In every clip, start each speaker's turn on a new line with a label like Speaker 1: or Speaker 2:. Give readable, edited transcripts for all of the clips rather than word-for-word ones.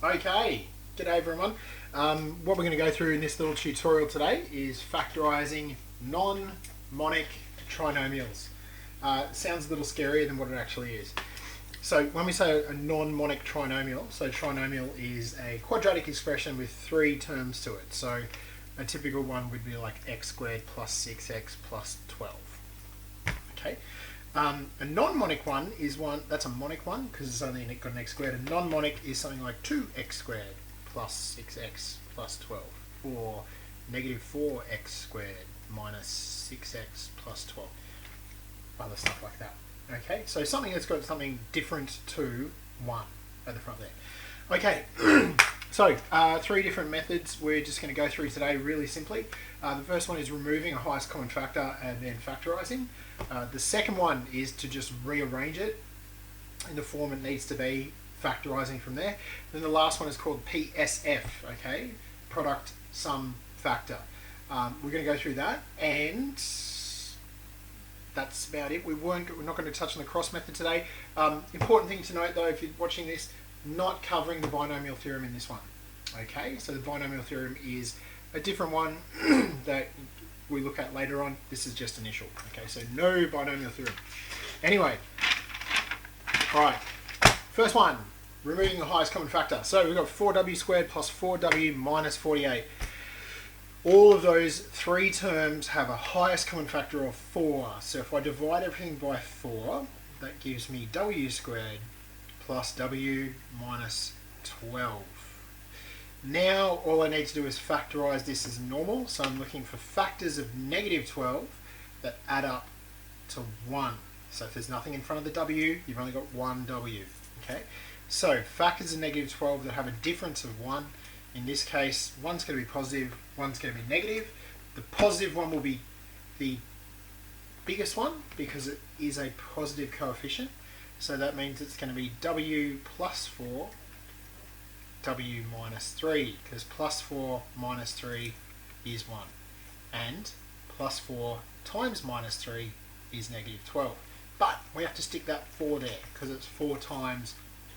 Speaker 1: Okay, g'day everyone. What we're going to go through in this little tutorial today is factorising non-monic trinomials. Sounds a little scarier than what it actually is. So when we say a non-monic trinomial, so trinomial is a quadratic expression with three terms to it. So a typical one would be like x squared plus 6x plus 12. Okay. A non-monic one is one, that's a monic one because it's only got an x squared. A non-monic is something like 2x squared plus 6x plus 12, or negative 4x squared minus 6x plus 12, other stuff like that. Okay, so something that's got something different to 1 at the front there. Okay, so three different methods we're just going to go through today really simply. The first one is removing a highest common factor and then factorising. The second one is to just rearrange it in the form it needs to be, factorising from there. Then the last one is called PSF, okay, product sum factor. We're going to go through that, and that's about it. We're not going to touch on the cross method today. Important thing to note though, if you're watching this, not covering the binomial theorem in this one. Okay, so the binomial theorem is a different one that we look at later on. This is just initial. Okay, so no binomial theorem. Anyway, all right, first one, removing the highest common factor. So we've got 4w squared plus 4w minus 48. All of those three terms have a highest common factor of 4. So if I divide everything by 4, that gives me w squared plus w minus 12. Now all I need to do is factorise this as normal. So I'm looking for factors of negative 12 that add up to 1. So if there's nothing in front of the w, you've only got one w. Okay. So factors of negative 12 that have a difference of 1. In this case, one's going to be positive, one's going to be negative. The positive one will be the biggest one because it is a positive coefficient. So that means it's going to be w plus 4, w minus 3, because plus 4 minus 3 is 1. And plus 4 times minus 3 is negative 12. But we have to stick that 4 there because it's 4 times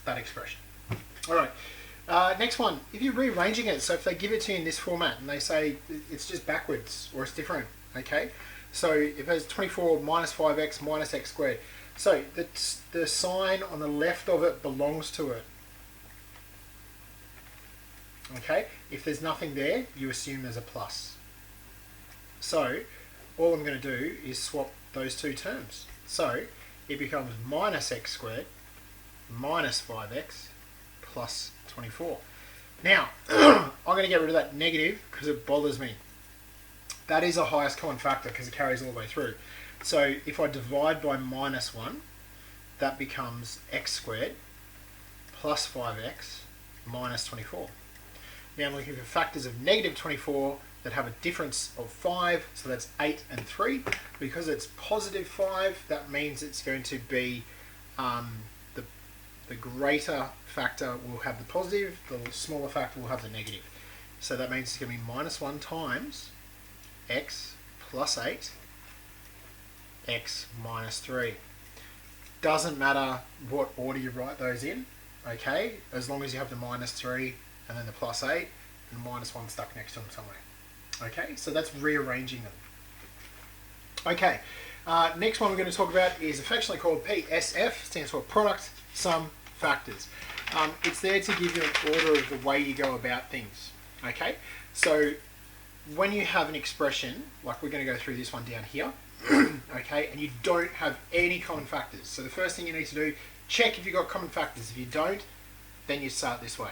Speaker 1: that expression. All right. Next one, if you're rearranging it, so if they give it to you in this format and they say it's just backwards or it's different, okay? So if it's 24 minus 5x minus x squared, so the sign on the left of it belongs to it. Okay, if there's nothing there, you assume there's a plus. So all I'm going to do is swap those two terms. So it becomes minus x squared minus 5x plus 24. Now, I'm going to get rid of that negative because it bothers me. That is a highest common factor because it carries all the way through. So if I divide by minus 1, that becomes x squared plus 5x minus 24. Now I'm looking for factors of negative 24 that have a difference of 5, so that's 8 and 3. Because it's positive 5, that means it's going to be the greater factor will have the positive, the smaller factor will have the negative. So that means it's going to be minus 1 times x plus 8, x minus 3. Doesn't matter what order you write those in, okay, as long as you have the minus 3 and then the plus 8 and the minus 1 stuck next to them somewhere. Okay, so that's rearranging them. Okay, next one we're going to talk about is affectionately called PSF, stands for product sum factors. It's there to give you an order of the way you go about things. Okay, so when you have an expression, like we're going to go through this one down here, okay, and you don't have any common factors. So the first thing you need to do, check if you've got common factors. If you don't, then you start this way.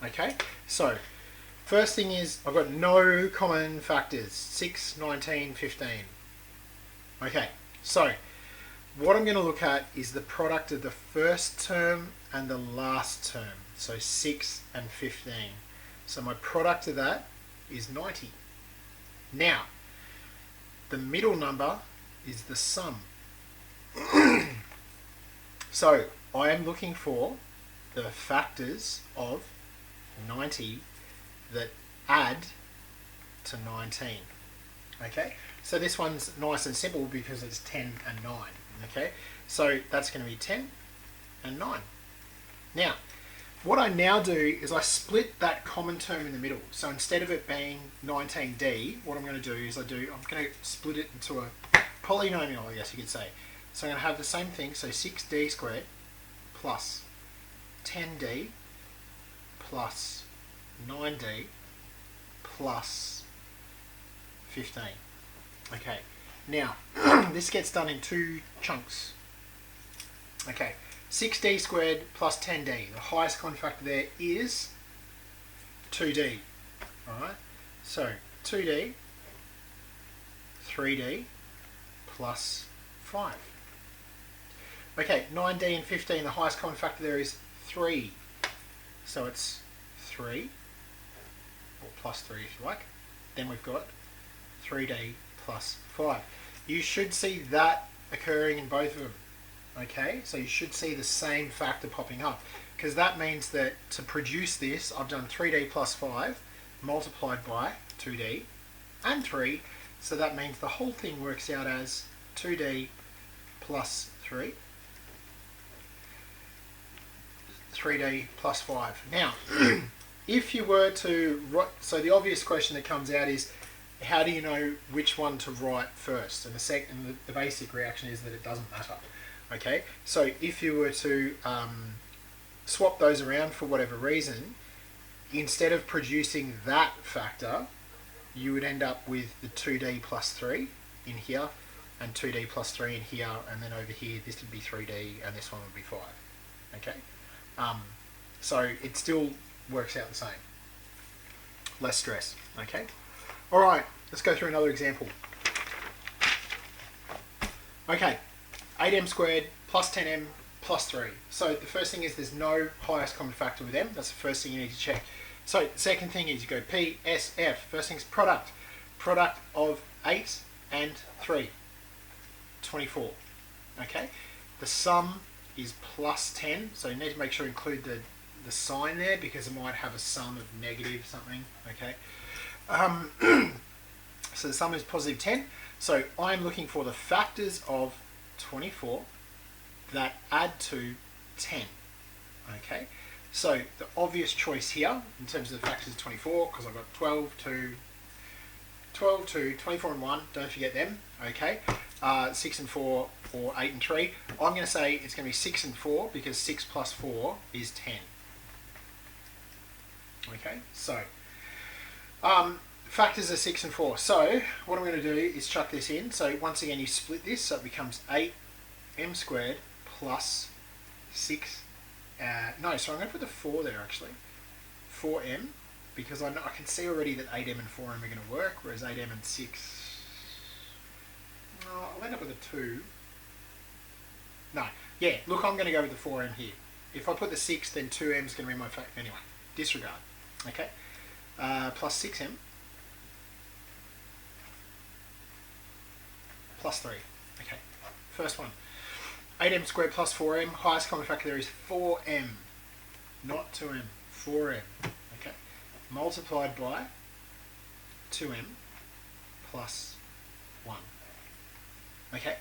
Speaker 1: Okay, so first thing is I've got no common factors, 6, 19, 15. Okay, so what I'm going to look at is the product of the first term and the last term, so 6 and 15. So my product of that is 90. Now, the middle number is the sum. So I am looking for the factors of 90 that add to 19. Okay, so this one's nice and simple because it's 10 and 9. Okay, so that's going to be 10 and 9. Now, What I now do is I split that common term in the middle. So instead of it being 19d, what I'm going to do is I'm going to split it into a polynomial, I guess you could say. So I'm going to have the same thing, so 6d squared plus 10d plus 9d plus 15. Okay, now this gets done in two chunks. Okay, 6d squared plus 10d. The highest common factor there is 2d. Alright, so 2d, 3d plus 5. Okay, 9d and 15, the highest common factor there is 3. So it's 3, or plus 3 if you like. Then we've got 3d plus 5. You should see that occurring in both of them. Okay, so you should see the same factor popping up, because that means that to produce this, I've done 3d plus 5 multiplied by 2d and 3, so that means the whole thing works out as 2d plus 3, 3d plus 5. Now, if you were to write, so the obvious question that comes out is, how do you know which one to write first? And the basic reaction is that it doesn't matter. Okay, so if you were to swap those around for whatever reason, instead of producing that factor, you would end up with the 2d plus 3 in here, and 2d plus 3 in here, and then over here this would be 3d, and this one would be 5. Okay, so it still works out the same. Less stress. Okay, all right, let's go through another example. Okay, 8m squared plus 10m plus 3. So the first thing is there's no highest common factor with m. That's the first thing you need to check. So the second thing is you go P, S, F. First thing's product. Product of 8 and 3. 24. Okay. The sum is plus 10. So you need to make sure you include the sign there, because it might have a sum of negative something. Okay. So the sum is positive 10. So I'm looking for the factors of 24 that add to 10. Okay, so the obvious choice here in terms of the factors of 24, because I've got 12 to 24 and 1, don't forget them. Okay, 6 and 4, or 8 and 3. I'm going to say it's going to be 6 and 4, because 6 plus 4 is 10. Okay, so factors are 6 and 4. So what I'm going to do is chuck this in. So once again, you split this, so it becomes 8m squared plus 6. No, so I'm going to put the 4 there actually. 4m, because I can see already that 8m and 4m are going to work, whereas 8m and 6. Oh, I'll end up with a 2. No, yeah. Look, I'm going to go with the 4m here. If I put the 6, then 2m is going to be my factor. Anyway, disregard. Okay, plus 6m. Plus 3. Okay, first one. 8m squared plus 4m. Highest common factor there is 4m. Not 2m. 4m. Okay. Multiplied by 2m plus 1. Okay.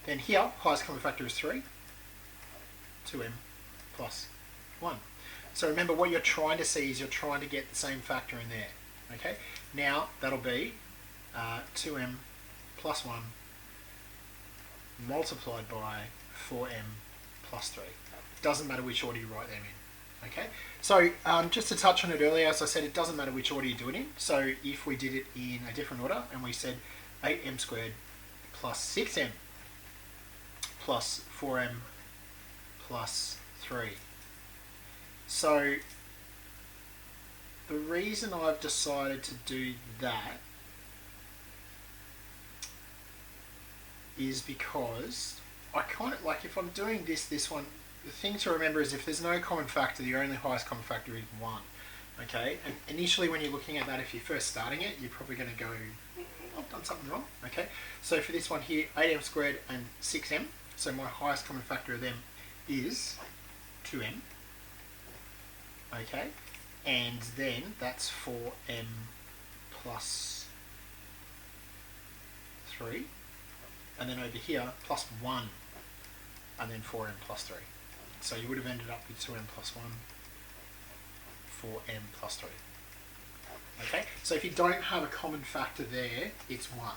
Speaker 1: Then here, highest common factor is 3. 2m plus 1. So remember, what you're trying to see is you're trying to get the same factor in there. Okay. Now, that'll be 2m plus 1 multiplied by 4m plus 3. Doesn't matter which order you write them in. Okay, so just to touch on it earlier, as I said, it doesn't matter which order you do it in. So if we did it in a different order and we said 8m squared plus 6m plus 4m plus 3. So the reason I've decided to do that is because I kind of like, if I'm doing this one, the thing to remember is if there's no common factor, your only highest common factor is 1. Okay, and initially when you're looking at that, if you're first starting it, you're probably going to go, I've done something wrong. Okay, so for this one here, 8m squared and 6m, so my highest common factor of them is 2m. Okay, and then that's 4m plus 3. And then over here, plus 1, and then 4m plus 3. So you would have ended up with 2m plus 1 4m plus 3. Okay, so if you don't have a common factor there, it's 1.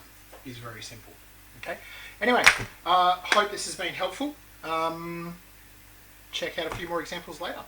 Speaker 1: It's very simple. Okay, anyway, hope this has been helpful. Check out a few more examples later.